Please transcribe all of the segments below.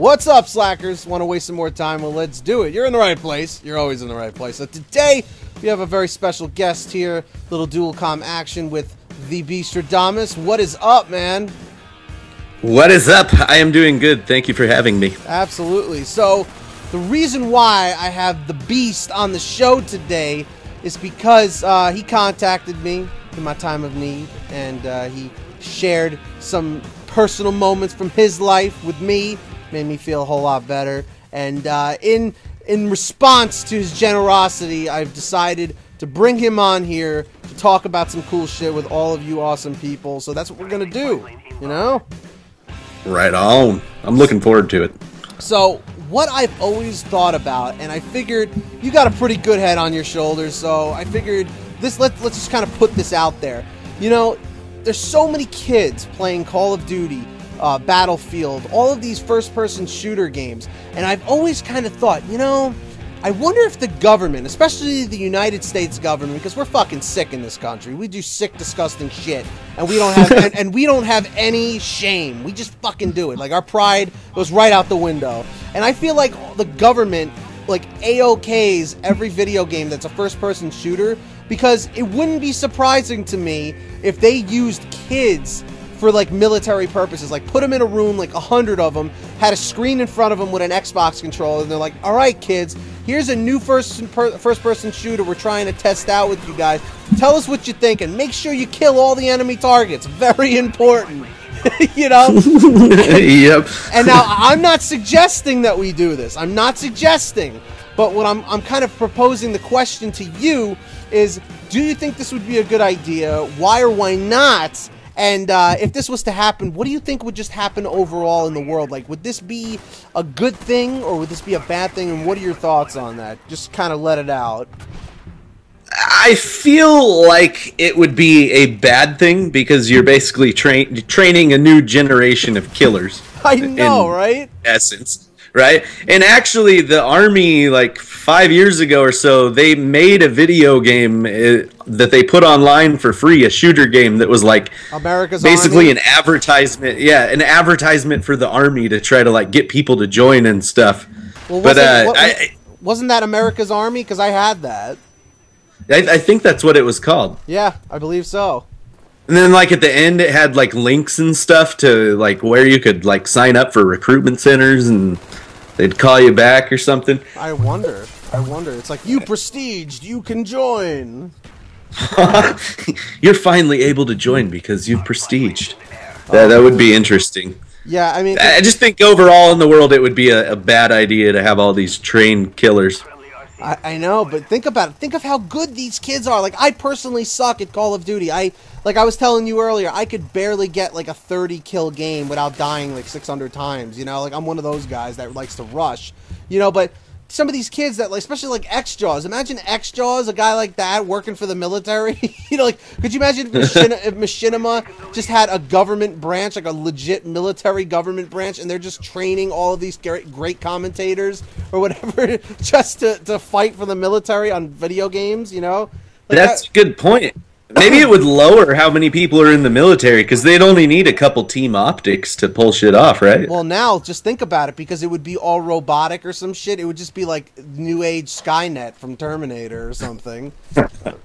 What's up, Slackers? Want to waste some more time? Well, let's do it. You're in the right place. You're always in the right place. So today, we have a very special guest here. Little dual com action with TheeBeastradamus. What is up, man? What is up? I am doing good. Thank you for having me. Absolutely. So, the reason why I have the Beast on the show today is because he contacted me in my time of need, and he shared some personal moments from his life with me. Made me feel a whole lot better, and in response to his generosity, I've decided to bring him on here to talk about some cool shit with all of you awesome people. So that's what we're gonna do, you know? Right on. I'm looking forward to it. So what I've always thought about, and I figured you got a pretty good head on your shoulders, so I figured let's just kind of put this out there. You know, there's so many kids playing Call of Duty, Battlefield, all of these first-person shooter games, and I've always kind of thought, you know, I wonder if the government, especially the United States government, because we're fucking sick in this country. We do sick, disgusting shit, and we don't have and we don't have any shame. We just fucking do it. Like, our pride goes right out the window. And I feel like the government, like, AOKs every video game that's a first-person shooter, because it wouldn't be surprising to me if they used kids for like military purposes, like put them in a room, like 100 of them, had a screen in front of them with an Xbox controller, and they're like, all right, kids, here's a new first-person shooter we're trying to test out with you guys. Tell us what you think, and make sure you kill all the enemy targets. Very important. You know? Yep. And now, I'm not suggesting that we do this. I'm not suggesting. But what I'm kind of proposing, the question to you is, do you think this would be a good idea? Why or why not? And if this was to happen, what do you think would just happen overall in the world? Like, would this be a good thing, or would this be a bad thing? And what are your thoughts on that? Just kind of let it out. I feel like it would be a bad thing because you're basically training a new generation of killers. I know, right? Essence. Right? And actually, the Army, like 5 years ago or so, they made a video game that they put online for free, a shooter game that was like America's basically Army? An advertisement. Yeah, an advertisement for the Army to try to like get people to join and stuff. Well, but wasn't that America's Army? Because I had that. I think that's what it was called. Yeah, I believe so. And then, like, at the end, it had, like, links and stuff to, like, where you could, like, sign up for recruitment centers, and they'd call you back or something. I wonder. It's like, you prestiged, you can join. You're finally able to join because you've prestiged. That would be interesting. Yeah, I mean, I just think overall in the world, it would be a bad idea to have all these trained killers. I know, but think about it. Think of how good these kids are. Like, I personally suck at Call of Duty. Like I was telling you earlier, I could barely get like a 30-kill game without dying like 600 times, you know? Like, I'm one of those guys that likes to rush, you know? But some of these kids that, like, especially like X-Jaws, imagine X-Jaws, a guy like that working for the military. You know, like, could you imagine if Machinima just had a government branch, like a legit military government branch, and they're just training all of these great commentators or whatever just to fight for the military on video games, you know? Like, that's a good point. Maybe it would lower how many people are in the military, because they'd only need a couple team optics to pull shit off, right? Well, now, just think about it, because it would be all robotic or some shit. It would just be like New Age Skynet from Terminator or something.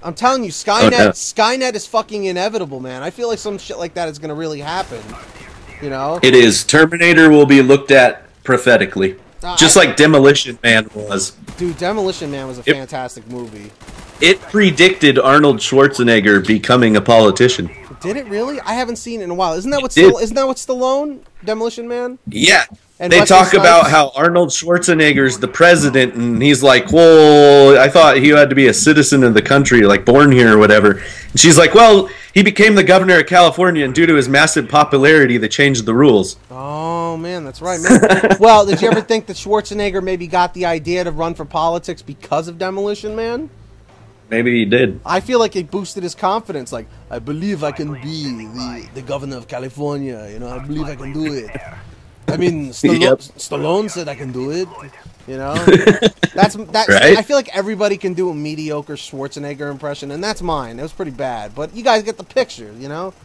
I'm telling you, Skynet is fucking inevitable, man. I feel like some shit like that is going to really happen, you know? It is. Terminator will be looked at prophetically. Just like Demolition Man was. Dude, Demolition Man was a fantastic movie. It predicted Arnold Schwarzenegger becoming a politician. Did it really? I haven't seen it in a while. Isn't that what Stallone? Demolition Man? Yeah. And they talk about how Arnold Schwarzenegger's the president, and he's like, well, I thought he had to be a citizen of the country, like born here or whatever. And she's like, well, he became the governor of California, and due to his massive popularity, they changed the rules. Oh, man, that's right. Man. Well, did you ever think that Schwarzenegger maybe got the idea to run for politics because of Demolition Man? Maybe he did. I feel like it boosted his confidence. Like, I believe I can be the governor of California. You know, I believe I can do it. I mean, Stallone said I can do it. You know, that's right? I feel like everybody can do a mediocre Schwarzenegger impression, and that's mine. It was pretty bad, but you guys get the picture. You know.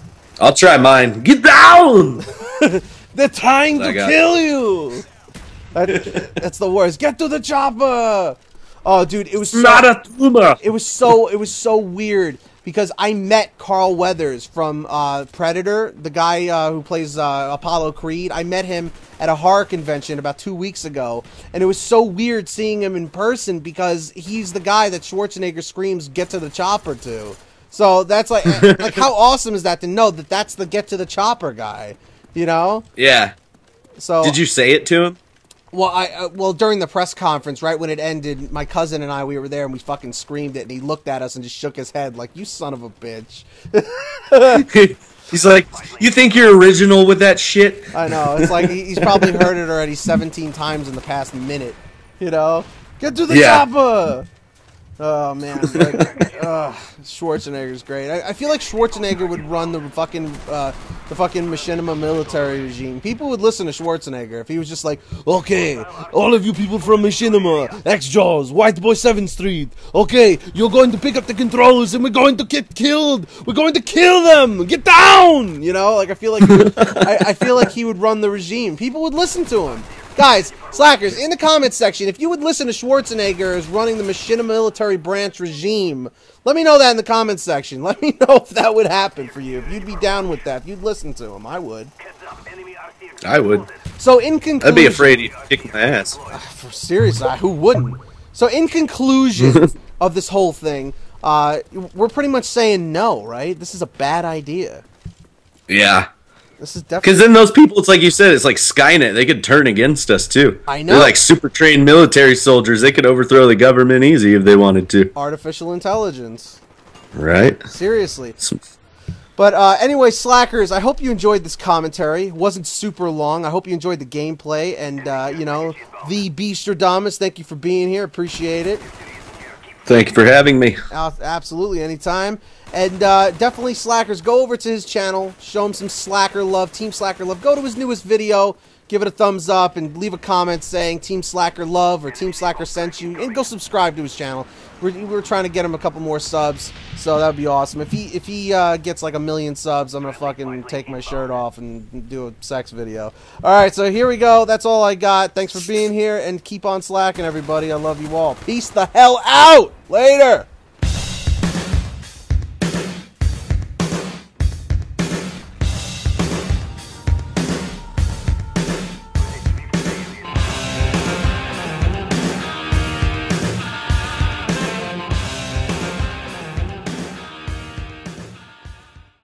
I'll try mine. Get down! They're trying to kill you. That's the worst. Get to the chopper. Oh, dude, it was so, not a tumor. It was so weird because I met Carl Weathers from Predator, the guy who plays Apollo Creed. I met him at a horror convention about 2 weeks ago, and it was so weird seeing him in person because he's the guy that Schwarzenegger screams "Get to the chopper" to. So that's like how awesome is that to know that that's the "Get to the chopper" guy, you know? Yeah. So did you say it to him? Well, well, during the press conference, right when it ended, my cousin and I, we were there and we fucking screamed it, and he looked at us and just shook his head like, "You son of a bitch." He's like, "You think you're original with that shit?" I know. It's like he's probably heard it already 17 times in the past minute. You know, get to the chopper. Oh man, Schwarzenegger's great. I feel like Schwarzenegger would run the fucking machinima military regime. People would listen to Schwarzenegger if he was just like, "Okay, all of you people from machinima, X-Jaws, White Boy 7th Street. Okay, you're going to pick up the controls and we're going to get killed. We're going to kill them. Get down." You know, like I feel like I feel like he would run the regime. People would listen to him. Guys, Slackers, in the comments section, if you would listen to Schwarzenegger as running the machinima military branch regime, let me know that in the comments section. Let me know if that would happen for you. If you'd be down with that. If you'd listen to him. I would. I would. So in conclusion... I'd be afraid he'd kick my ass. Seriously, who wouldn't? So in conclusion of this whole thing, we're pretty much saying no, right? This is a bad idea. Yeah. This is definitely... Because then those people, it's like you said, it's like Skynet. They could turn against us, too. I know. They're like super trained military soldiers. They could overthrow the government easy if they wanted to. Artificial intelligence. Right? Seriously. But anyway, Slackers, I hope you enjoyed this commentary. It wasn't super long. I hope you enjoyed the gameplay. And, you know, TheeBeastradamus, thank you for being here. Appreciate it. Thank you for having me. Absolutely, anytime. And definitely, Slackers, go over to his channel. Show him some Slacker love, Team Slacker love. Go to his newest video. Give it a thumbs up and leave a comment saying Team Slacker love or Team Slacker sent you. And go subscribe to his channel. We're trying to get him a couple more subs, so that would be awesome. If he gets like 1 million subs, I'm going to fucking take my shirt off and do a sex video. Alright, so here we go. That's all I got. Thanks for being here, and keep on slacking, everybody. I love you all. Peace the hell out! Later!